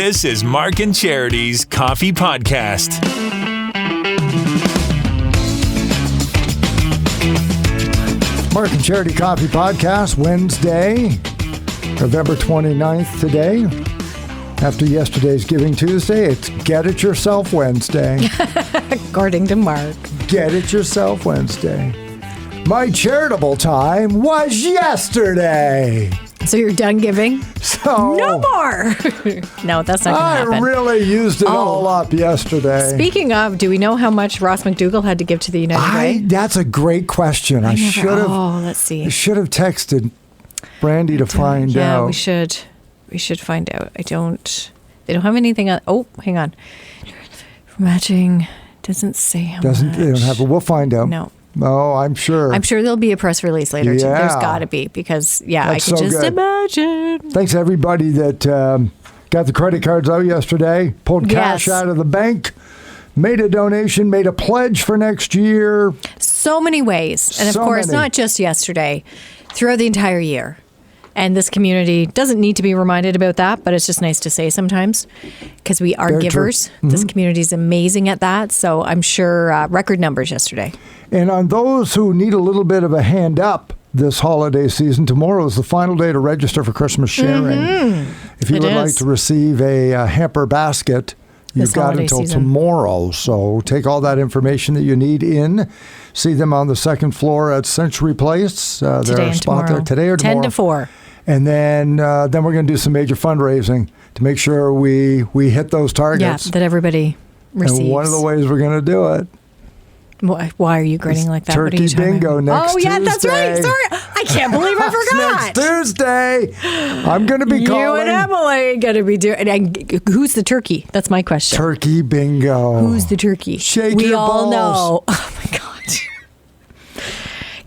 This is Mark and Charity's Coffee Podcast. Mark and Charity Coffee Podcast, Wednesday, November 29th today. After yesterday's Giving Tuesday, it's Get It Yourself Wednesday. According to Mark. Get It Yourself Wednesday. My charitable time was yesterday. So you're done giving? So no more. No, that's not going to happen. I really used it all up yesterday. Speaking of, do we know how much Ross McDougall had to give to the United Way? That's a great question. I should have. Oh, let's see. I should have texted Brandy to find out. Yeah, we should. We should find out. They don't have anything on. Oh, hang on. Matching doesn't say how much. They don't have it. We'll find out. No. Oh, I'm sure. I'm sure there'll be a press release later, too. There's got to be, because, That's I can just good. imagine. Thanks, everybody that got the credit cards out yesterday, pulled cash out of the bank, made a donation, made a pledge for next year. So many ways. And, of course, not just yesterday, throughout the entire year. And this community doesn't need to be reminded about that, but it's just nice to say sometimes because we are givers. Mm-hmm. This community is amazing at that. So I'm sure record numbers yesterday. And on those who need a little bit of a hand up this holiday season, tomorrow is the final day to register for Christmas sharing. Mm-hmm. If you would like to receive a hamper basket, you've got until tomorrow. So take all that information that you need in. See them on the second floor at Century Place. Today and tomorrow. There today or tomorrow. 10 to 4. And then we're going to do some major fundraising to make sure we hit those targets. Yeah, that everybody receives. And one of the ways we're going to do it. Why are you grinning like that? Turkey bingo next Tuesday. Oh, yeah, that's right. Sorry. I can't believe I forgot. Next Tuesday. I'm going to be calling. You and Emily are going to be doing. And who's the turkey? That's my question. Turkey bingo. Who's the turkey? Shake your balls. We all know. Oh, my God.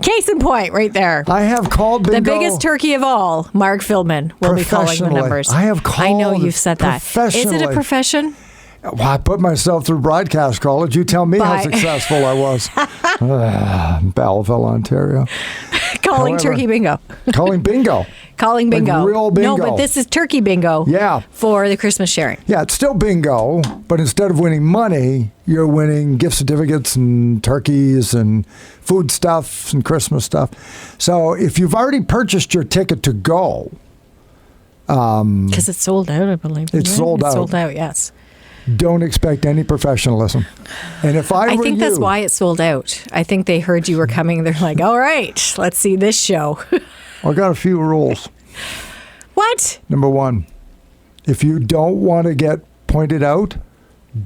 Case in point, right there. I have called bingo. The biggest turkey of all, Mark Philman, will be calling the numbers. I have called. I know you've said that. Is it a profession? Well, I put myself through broadcast college. You tell me how successful I was. Belleville, Ontario. Calling turkey bingo. Calling bingo. Calling bingo. Like real bingo. No, but this is turkey bingo. Yeah. For the Christmas sharing. Yeah, it's still bingo, but instead of winning money, you're winning gift certificates and turkeys and food stuff and Christmas stuff. So if you've already purchased your ticket to go. Because it's sold out, I believe. It's sold out. It's sold out, yes. Don't expect any professionalism. And if I think that's why it sold out. I think they heard you were coming. They're like, all right, let's see this show. I got a few rules. What? Number one, if you don't want to get pointed out,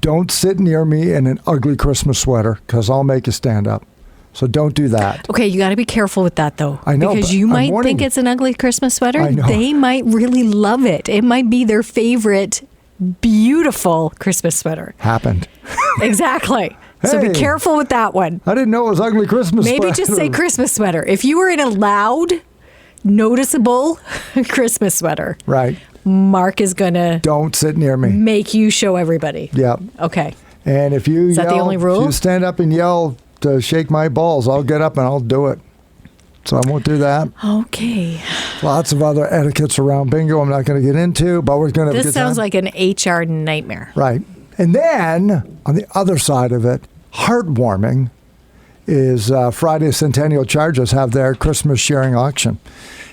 don't sit near me in an ugly Christmas sweater because I'll make you stand up. So don't do that. Okay, you got to be careful with that, though. I know. Because you might think it's an ugly Christmas sweater. I know. They might really love it. It might be their favorite beautiful Christmas sweater. Happened. Exactly. Hey, so be careful with that one. I didn't know it was ugly Christmas sweater. Maybe just say Christmas sweater. If you were in a loud, noticeable Christmas sweater. Right. Mark is going to... Don't sit near me. Make you show everybody. Yep. Okay. And if you Is that the only rule? If you stand up and yell to shake my balls, I'll get up and I'll do it. So I won't do that. Okay. Lots of other etiquettes around bingo I'm not going to get into, but we're going to have a good time. This sounds like an HR nightmare. Right. And then, on the other side of it, heartwarming is Friday Centennial Chargers have their Christmas sharing auction.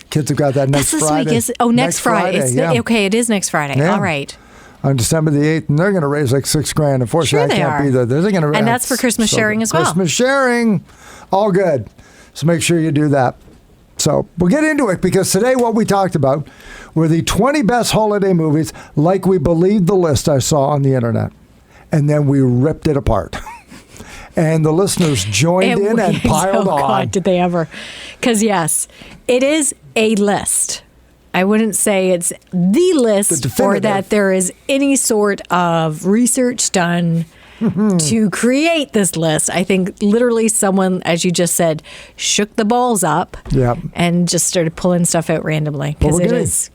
Kids have got that next Friday. Next Friday. Yeah. Okay, it is next Friday. Yeah. All right. On December the 8th, and they're going to raise like $6,000. Unfortunately, I can't be there. They're going to and that's for Christmas sharing as well. Christmas sharing, all good. So make sure you do that. So we'll get into it because today what we talked about were the 20 best holiday movies like we believed the list I saw on the internet. And then we ripped it apart. And the listeners joined in and piled on. God, did they ever? Because, yes, it is a list. I wouldn't say it's the list or that there is any sort of research done to create this list. I think literally someone, as you just said, shook the balls up and just started pulling stuff out randomly because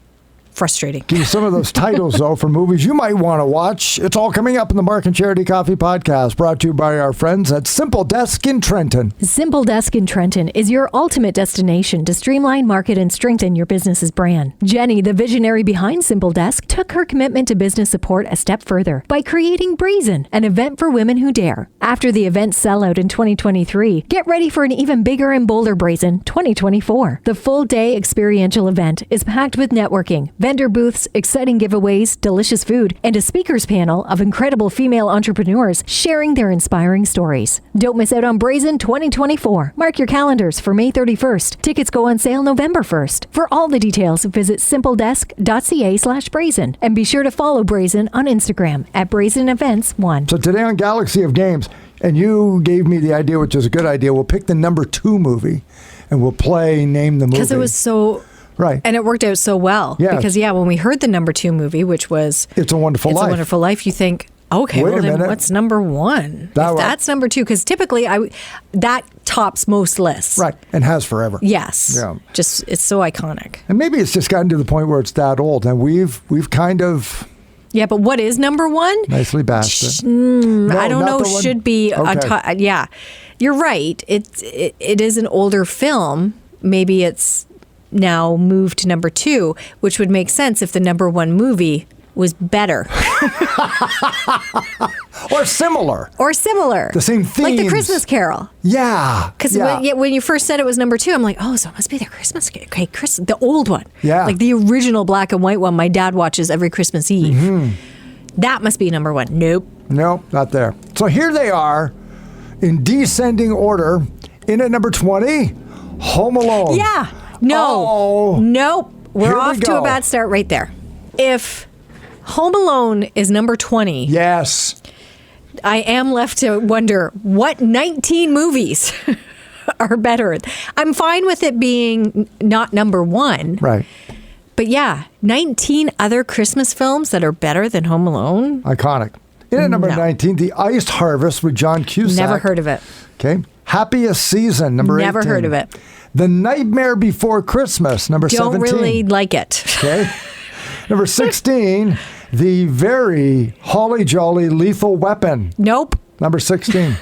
frustrating. Give you some of those titles, though, for movies you might want to watch. It's all coming up in the Mark and Charity Coffee Podcast, brought to you by our friends at Simple Desk in Trenton. Simple Desk in Trenton is your ultimate destination to streamline, market, and strengthen your business's brand. Jenny, the visionary behind Simple Desk, took her commitment to business support a step further by creating BRAZEN, an event for women who dare. After the event's sellout in 2023, get ready for an even bigger and bolder BRAZEN 2024. The full-day experiential event is packed with networking, vendor booths, exciting giveaways, delicious food, and a speakers panel of incredible female entrepreneurs sharing their inspiring stories. Don't miss out on BRAZEN 2024. Mark your calendars for May 31st. Tickets go on sale November 1st. For all the details, visit simpledesk.ca/BRAZEN and be sure to follow BRAZEN on Instagram at BRAZEN Events 1. So today on Galaxy of Games, and you gave me the idea, which is a good idea, we'll pick the number 2 movie and we'll play Name the Movie. Because it was so... Right. And it worked out so well. Yeah. Because, when we heard the number 2 movie, which was... It's a Wonderful Life. It's a Wonderful Life, you think, okay, Wait well a then minute. what's number 1? That's number 2, because typically that tops most lists. Right. And has forever. Yes. Yeah. Just, it's so iconic. And maybe it's just gotten to the point where it's that old. And we've kind of... Yeah, but what is number 1? Nicely bashed. I don't know. Should be on top. Yeah, you're right. It is an older film. Maybe it's now moved to number 2, which would make sense if the number 1 movie was better. Or similar. The same themes. Like the Christmas Carol. Yeah. Because when you first said it was number 2, I'm like, oh, so it must be the Christmas Carol. Okay, the old one. Yeah. Like the original black and white one my dad watches every Christmas Eve. Mm-hmm. That must be number 1. Nope, not there. So here they are in descending order. In at number 20, Home Alone. Yeah. No. Nope. We're off to a bad start right there. If Home Alone is number 20. Yes. I am left to wonder what 19 movies are better. I'm fine with it being not number 1. Right. But 19 other Christmas films that are better than Home Alone. Iconic. In at number 19, The Iced Harvest with John Cusack. Never heard of it. Okay. Happiest Season, number 18. Never heard of it. The Nightmare Before Christmas, number 17. Don't really like it. Okay. Number 16, the very holly jolly Lethal Weapon. Nope. Number 16.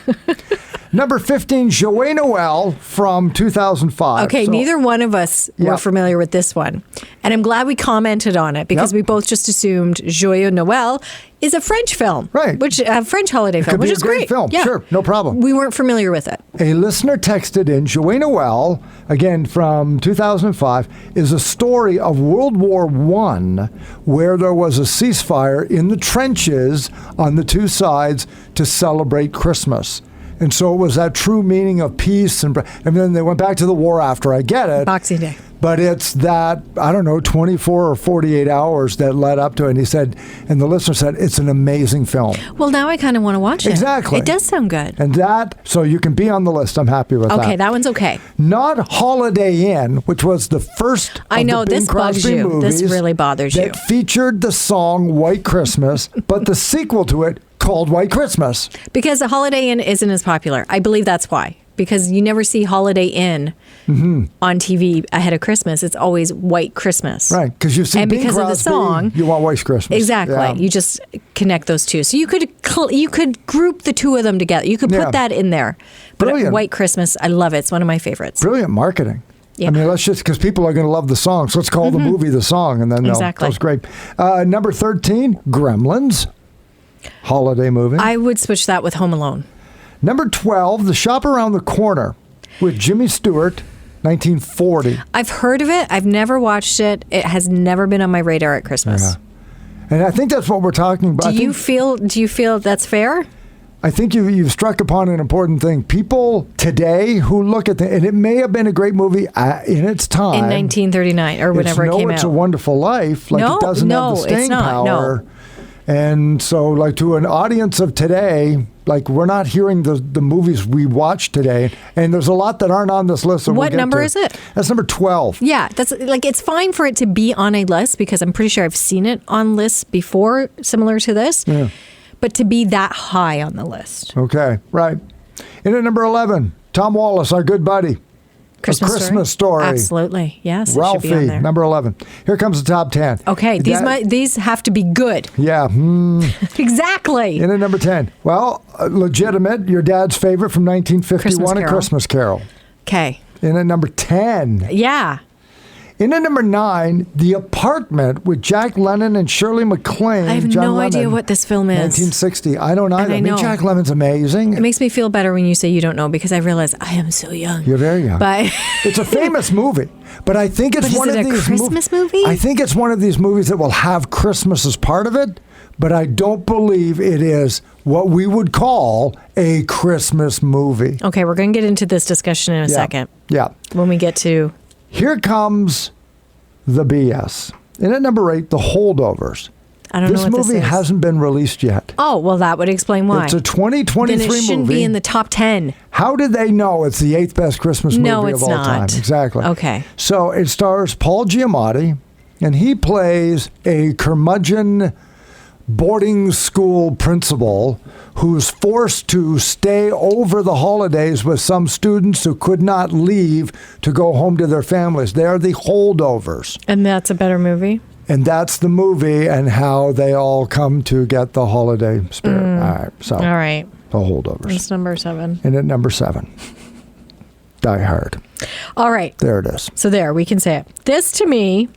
Number 15, Joyeux Noel from 2005. Okay, neither one of us were familiar with this one. And I'm glad we commented on it because we both just assumed Joyeux Noel is a French film. Right. Which a French holiday film, which is great. It could be a great film. Yeah. Sure, no problem. We weren't familiar with it. A listener texted in, Joyeux Noel, again from 2005, is a story of World War I where there was a ceasefire in the trenches on the two sides to celebrate Christmas. And so it was that true meaning of peace. And then they went back to the war after. I get it. Boxing Day. But it's that, 24 or 48 hours that led up to it. And he said, and the listener said, it's an amazing film. Well, now I kind of want to watch it. Exactly. It does sound good. And so you can be on the list. I'm happy with that. Okay, that one's okay. Not Holiday Inn, which was the first of the Bing Crosby movies. This really bothers you. That featured the song White Christmas, but the sequel to it called White Christmas. Because the Holiday Inn isn't as popular. I believe that's why. Because you never see Holiday Inn on TV ahead of Christmas. It's always White Christmas. Right, because you see and Bing because Crosby, of the song, you want White Christmas. Exactly. Yeah. You just connect those two. So you could group the two of them together. You could put that in there. But Brilliant. White Christmas, I love it. It's one of my favorites. Brilliant marketing. Yeah. I mean, let's just, because people are going to love the song, so let's call the movie the song, and then Exactly. that was great. Number 13, Gremlins, holiday movie. I would switch that with Home Alone. Number 12, The Shop Around the Corner with Jimmy Stewart, 1940. I've heard of it. I've never watched it. It has never been on my radar at Christmas. Yeah. And I think that's what we're talking about. Do you feel that's fair? I think you've struck upon an important thing. People today who look at and it may have been a great movie in its time. In 1939 or whenever it came out. It's a Wonderful Life. Like it doesn't have the staying power. No. And so, like, to an audience of today, like, we're not hearing the movies we watch today. And there's a lot that aren't on this list. What number is it? That's number 12. Yeah, that's like, it's fine for it to be on a list because I'm pretty sure I've seen it on lists before similar to this. Yeah. But to be that high on the list. Okay, right. In at number 11, Tom Wallace, Our Good Buddy. Christmas Story. Absolutely. Yes. Ralphie, it should be on there. number 11. Here comes the top 10. Okay. These have to be good. Yeah. Exactly. In at number 10. Well, legitimate. Your dad's favorite from 1951, A Christmas Carol. Okay. In at number 10. Yeah. In at number 9, The Apartment with Jack Lemmon and Shirley MacLaine. I have no idea what this film is. 1960. I don't either. I mean, Jack Lemmon's amazing. It makes me feel better when you say you don't know because I realize I am so young. You're very young. But it's a famous movie. But I think it's one of these Is it a Christmas movie? I think it's one of these movies that will have Christmas as part of it, but I don't believe it is what we would call a Christmas movie. Okay, we're going to get into this discussion in a second. Yeah. When we get to... Here comes the BS. And at number 8, The Holdovers. I don't know what this is. This movie hasn't been released yet. Oh, well, that would explain why. It's a 2023 movie. Then it shouldn't be in the top 10. How did they know it's the 8th best Christmas movie of all time? Exactly. Okay. So it stars Paul Giamatti, and he plays a curmudgeon boarding school principal who's forced to stay over the holidays with some students who could not leave to go home to their families. They're the holdovers. And that's a better movie? And that's the movie and how they all come to get the holiday spirit. All right. The holdovers. That's number 7. And at number 7, Die Hard. All right. There it is. So there, we can say it. This, to me,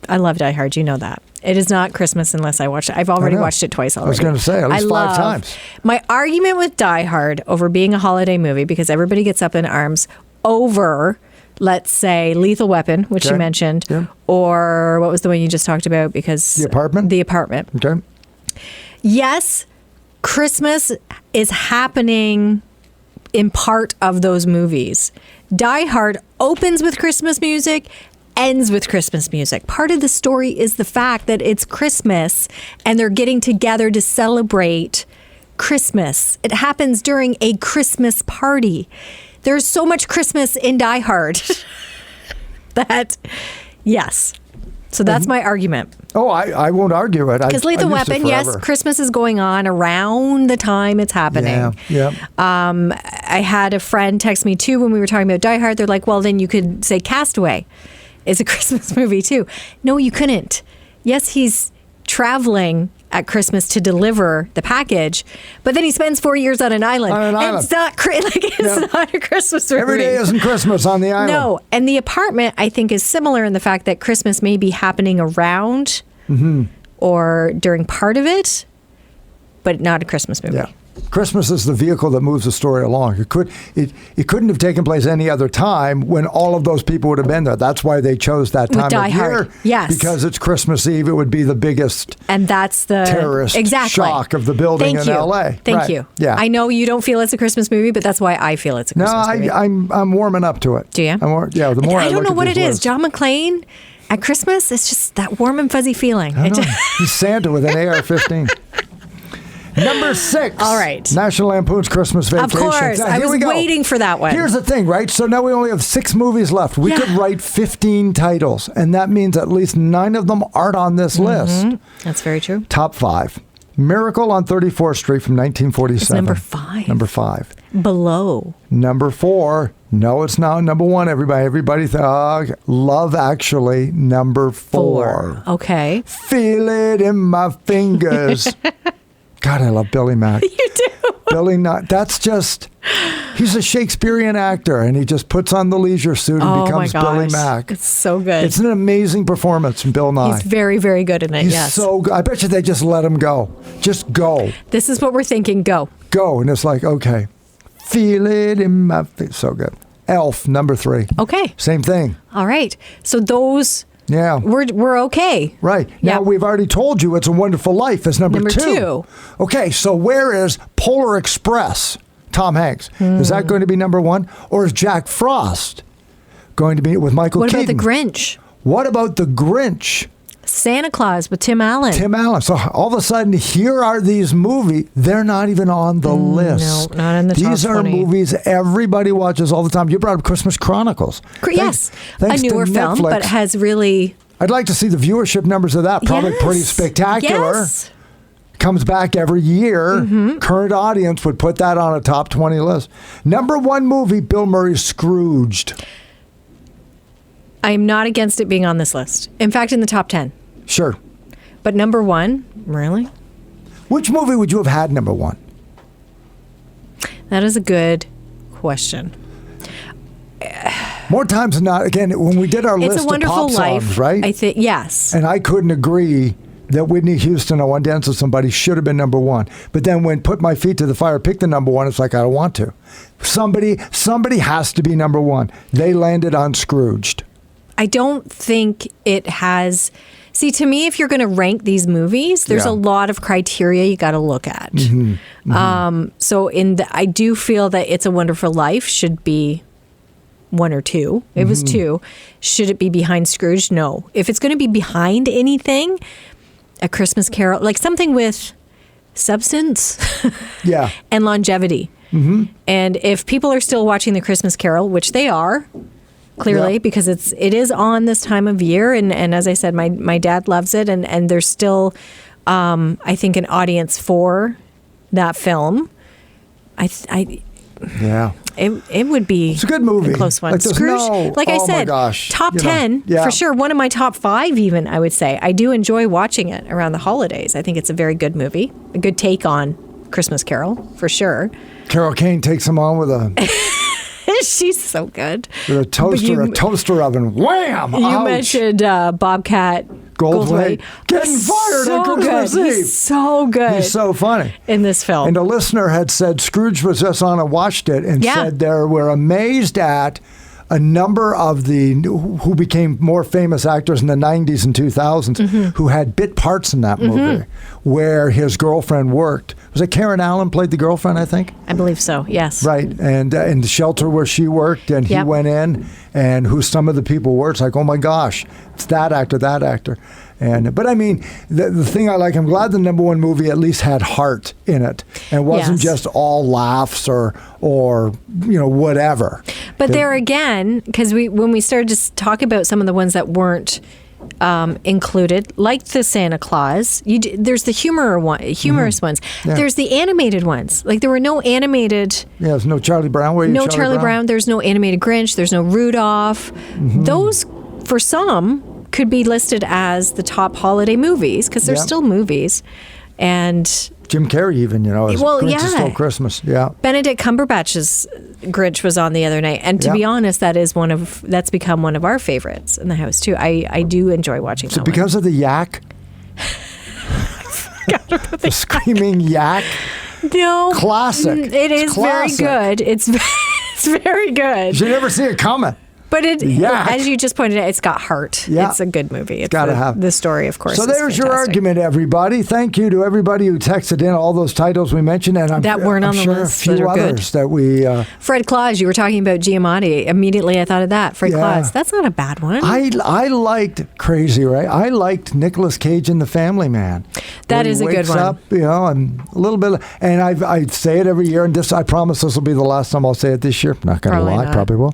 I love Die Hard. You know that. It is not Christmas unless I watch it. I've already watched it twice already. I was going to say, at least 5 times. My argument with Die Hard over being a holiday movie, because everybody gets up in arms over, let's say, Lethal Weapon, which you mentioned, or what was the one you just talked about? Because The Apartment? The Apartment. Okay. Yes, Christmas is happening in part of those movies. Die Hard opens with Christmas music, ends with Christmas music. Part of the story is the fact that it's Christmas and they're getting together to celebrate Christmas. It happens during a Christmas party. There's so much Christmas in Die Hard that, yes. So that's my argument. Oh, I won't argue it. Because Lethal Weapon, yes, Christmas is going on around the time it's happening. Yeah. I had a friend text me too when we were talking about Die Hard. They're like, well, then you could say Castaway is a Christmas movie too. No, you couldn't. Yes, he's traveling at Christmas to deliver the package, but then he spends 4 years on an island. And it's not it's not a Christmas movie. Every day isn't Christmas on the island. No, and The Apartment, I think, is similar in the fact that Christmas may be happening around or during part of it, but not a Christmas movie. Yeah. Christmas is the vehicle that moves the story along. It couldn't have taken place any other time when all of those people would have been there. That's why they chose that time of year. Yes. Because it's Christmas Eve. It would be the biggest terrorist shock of the building in L.A. Thank you. Yeah. I know you don't feel it's a Christmas movie, but that's why I feel it's a Christmas movie. I'm warming up to it. Do you? The more I don't know what it is. lists. John McClane at Christmas, it's just that warm and fuzzy feeling. He's Santa with an AR-15. Number 6. All right. National Lampoon's Christmas Vacation. Of course. I was waiting for that one. Here's the thing, right? So now we only have 6 movies left. We could write 15 titles, and that means at least 9 of them aren't on this list. That's very true. Top 5. Miracle on 34th Street from 1947. It's number 5. Number 5. Below. Number 4. No, it's not number 1, everybody. Everybody thought Love Actually, number 4. Okay. Feel it in my fingers. God, I love Billy Mack. You do. Billy, that's just, he's a Shakespearean actor, and he just puts on the leisure suit and becomes Billy Mack. It's so good. It's an amazing performance from Bill Nye. He's very, very good in it, He's so good. I bet you they just let him go. Just go. This is what we're thinking. Go. Go. And it's like, okay. Feel it in my face. So good. Elf, number 3. Okay. Same thing. All right. So those... Yeah. We're okay. Right. Now, we've already told you It's a Wonderful Life is number 2. Okay, so where is Polar Express, Tom Hanks? Is that going to be number 1? Or is Jack Frost going to be with Michael Keaton? What about The Grinch? What about The Grinch? Santa Claus with Tim Allen. So all of a sudden, here are these movies. They're not even on the list. No, not in the top 20. These are movies everybody watches all the time. You brought up Christmas Chronicles. Yes. Thanks a newer to film, Netflix, but has really... I'd like to see the viewership numbers of that. Probably pretty spectacular. Yes. Comes back every year. Current audience would put that on a top 20 list. Number 1 movie, Bill Murray's Scrooged. I'm not against it being on this list. In fact, in the top 10. Sure. But number one, really? Which movie would you have had number one? That is a good question. More times than not, again, when we did our It's list a Wonderful of pop Life, songs, right? I think, yes. And I couldn't agree that Whitney Houston, I Want to Dance with Somebody should have been number one. But then when Put My Feet to the Fire picked the number one, it's like, I don't want to. Somebody has to be number one. They landed on Scrooged. I don't think it has... See, to me, if you're going to rank these movies, there's a lot of criteria you got to look at. So I do feel that It's a Wonderful Life should be one or two. It was two. Should it be behind Scrooge? No. If it's going to be behind anything, A Christmas Carol, like something with substance and longevity. And if people are still watching The Christmas Carol, which they are, clearly, because it is on this time of year, and as I said, my dad loves it, and there's still, I think, an audience for that film. It would be it's a good movie. A close one. Like, Scrooge, like I said, top 10 for sure. One of my top 5, even, I would say. I do enjoy watching it around the holidays. I think it's a very good movie, a good take on Christmas Carol for sure. Carol Kane takes him on with a. She's so good. With a toaster oven. Wham! You mentioned Bobcat Goldthwait. Getting fired on Christmas Eve. He's so good. He's so funny. In this film. And a listener had said Scrooge was just on and watched it and said they were amazed at a number of who became more famous actors in the 90s and 2000s who had bit parts in that movie where his girlfriend worked. Was it Karen Allen played the girlfriend, I think? I believe so, yes. Right. And in the shelter where she worked, and he went in, and who some of the people were, it's like, oh my gosh, it's that actor. But I mean, the thing I like, I'm glad the number one movie at least had heart in it and wasn't just all laughs or whatever. But there again, because when we started to talk about some of the ones that weren't included, like the Santa Claus, there's the humorous ones. Yeah. There's the animated ones. Like there were no animated. Yeah, there's no Charlie Brown. No Charlie Brown. There's no animated Grinch. There's no Rudolph. Those, for some, could be listed as the top holiday movies because they're still movies. And Jim Carrey even, is Grinch is Still Christmas. Yeah. Benedict Cumberbatch's Grinch was on the other night. And to be honest, that's become one of our favorites in the house too. I do enjoy watching that. So because of the yak? The screaming yak? No. Classic. It is classic. Very good. It's very good. You never see it coming. But as you just pointed out, it's got heart. Yeah. It's a good movie. It's got to have the story, of course. So there's your argument, everybody. Thank you to everybody who texted in all those titles we mentioned, and I'm weren't on the list. A few others that we. Fred Claus. You were talking about Giamatti. Immediately, I thought of that. Fred Claus. That's not a bad one. I liked Crazy, right? I liked Nicolas Cage in The Family Man. That is a good one. Up, and a little bit, and I say it every year, and I promise this will be the last time I'll say it this year. Not going to lie, probably will.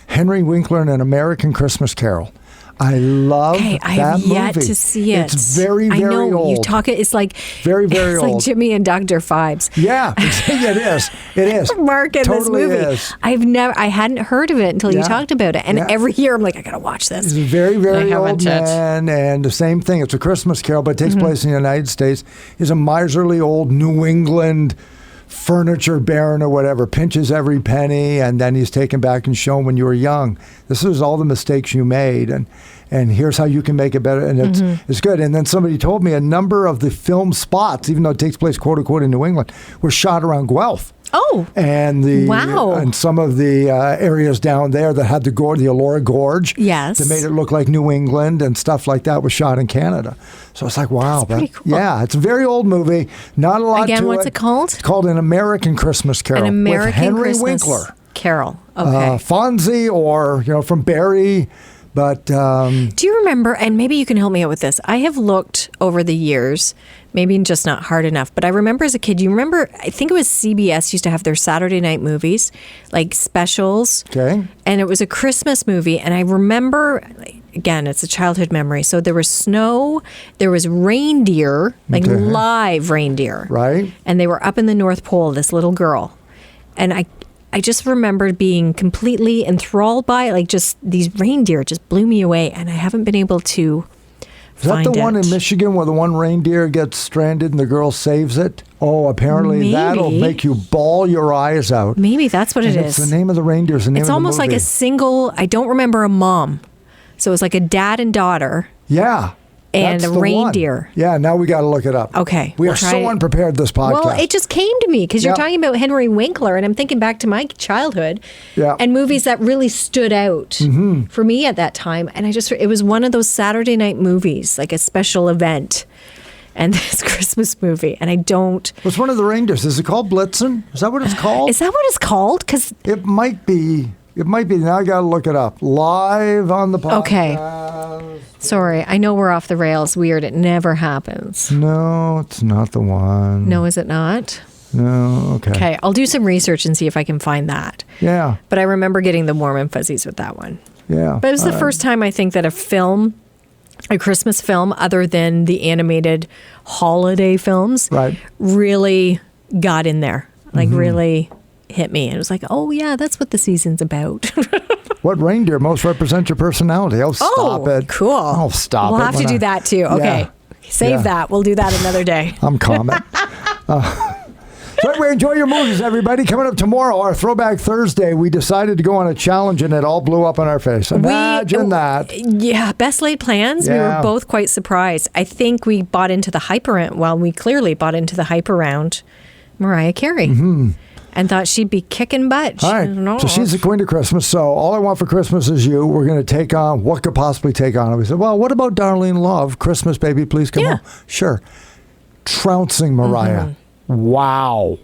Henry Winkler in An American Christmas Carol. I love that movie. I have yet to see it. It's very, very old. I know. You talk it. It's like very, very old. It's like Jimmy and Dr. Phibes. Yeah, it is. It is. Mark in totally this movie. Is. I hadn't heard of it until you talked about it, and every year I'm like, I gotta watch this. He's a very, very old man, and the same thing. It's a Christmas Carol, but it takes place in the United States. He's a miserly old New England furniture baron or whatever, pinches every penny, and then he's taken back and shown when you were young. This is all the mistakes you made, and here's how you can make it better, and it's good. And then somebody told me a number of the film spots, even though it takes place quote unquote in New England, were shot around Guelph. Oh, and and some of the areas down there that had the Elora Gorge, that made it look like New England and stuff like that was shot in Canada. So it's like, wow, that's pretty cool. Yeah, it's a very old movie. Not a lot to it. Again, what's it called? It's called An American Christmas Carol. An American with Henry Christmas Winkler. Carol. Okay. Fonzie or from Barry. But do you remember, and maybe you can help me out with this, I have looked over the years, maybe just not hard enough, but I remember as a kid, I think it was CBS used to have their Saturday night movies, like specials. Okay. And it was a Christmas movie, and I remember, again, it's a childhood memory, so there was snow, there was reindeer, like live reindeer. Right. And they were up in the North Pole, this little girl. And I just remember being completely enthralled by it. Like, just these reindeer just blew me away, and I haven't been able to find it. Is that the one in Michigan where the one reindeer gets stranded and the girl saves it? Oh, apparently that'll make you bawl your eyes out. Maybe that's what it is. It's the name of the reindeer. It's almost like a single, I don't remember a mom. So it was like a dad and daughter. Yeah. And a reindeer. One. Yeah, now we got to look it up. Okay. We are so unprepared this podcast. Well, it just came to me because you're talking about Henry Winkler, and I'm thinking back to my childhood and movies that really stood out for me at that time. And it was one of those Saturday night movies, like a special event. And this Christmas movie, and I don't... What's one of the reindeers? Is it called Blitzen? Is that what it's called? Is that what it's called? Because it might be. It might be. Now I got to look it up. Live on the podcast. Okay. Sorry, I know we're off the rails. Weird. It never happens. No, it's not the one. No, is it not? No, okay. Okay, I'll do some research and see if I can find that. Yeah. But I remember getting the warm and fuzzies with that one. Yeah. But it was the first time I think that a Christmas film, other than the animated holiday films, really got in there. Like, really hit me. And it was like, oh, yeah, that's what the season's about. What reindeer most represent your personality? Oh, stop it. Cool. Oh, stop it. We'll have to do that, too. Okay. Save that. We'll do that another day. I'm Comet. So anyway, enjoy your movies, everybody. Coming up tomorrow, our Throwback Thursday, we decided to go on a challenge and it all blew up in our face. Imagine that. Yeah, best laid plans. Yeah. We were both quite surprised. I think we bought into the hype around. Well, we clearly bought into the hype around Mariah Carey. And thought she'd be kicking butt. All right. So she's the queen of Christmas. So all I want for Christmas is you. We're going to take on what could possibly take on it. We said, well, what about Darlene Love? Christmas, baby, please come home. Sure. Trouncing Mariah. Wow.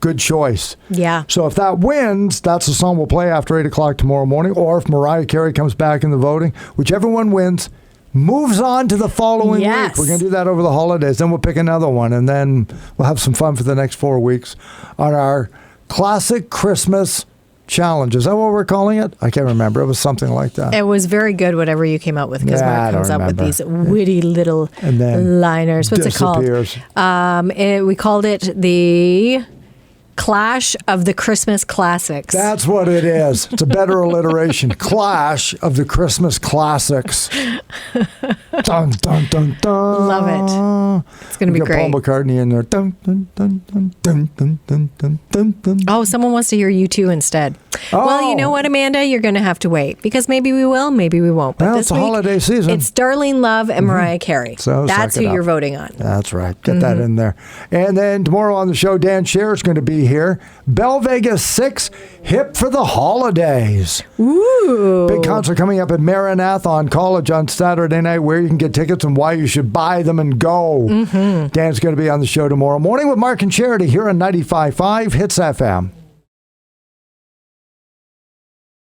Good choice. Yeah. So if that wins, that's the song we'll play after 8 o'clock tomorrow morning. Or if Mariah Carey comes back in the voting, whichever one wins, moves on to the following week. We're going to do that over the holidays. Then we'll pick another one. And then we'll have some fun for the next 4 weeks on our classic Christmas challenge. Is that what we're calling it? I can't remember. It was something like that. It was very good, whatever you came up with, because Mark comes up with these witty little liners. What's it called? We called it the Clash of the Christmas Classics. That's what it is. It's a better alliteration. Clash of the Christmas Classics. Dun, dun, dun, dun. Love it. It's going to be great. Paul McCartney in there. Dun, dun, dun, dun, dun, dun, dun, dun, dun, dun. Oh, someone wants to hear U2 instead. Well, you know what, Amanda? You're going to have to wait, because maybe we will, maybe we won't. But it's a holiday season. It's Darlene Love and Mariah Carey. So that's who you're voting on. That's right. Get that in there. And then tomorrow on the show, Dan Scher is going to be here. Bell Vegas 6, hip for the holidays. Ooh. Big concert coming up at Maranatha College on Saturday night, where you can get tickets and why you should buy them and go. Dan's going to be on the show tomorrow morning with Mark and Charity here on 95.5 Hits FM.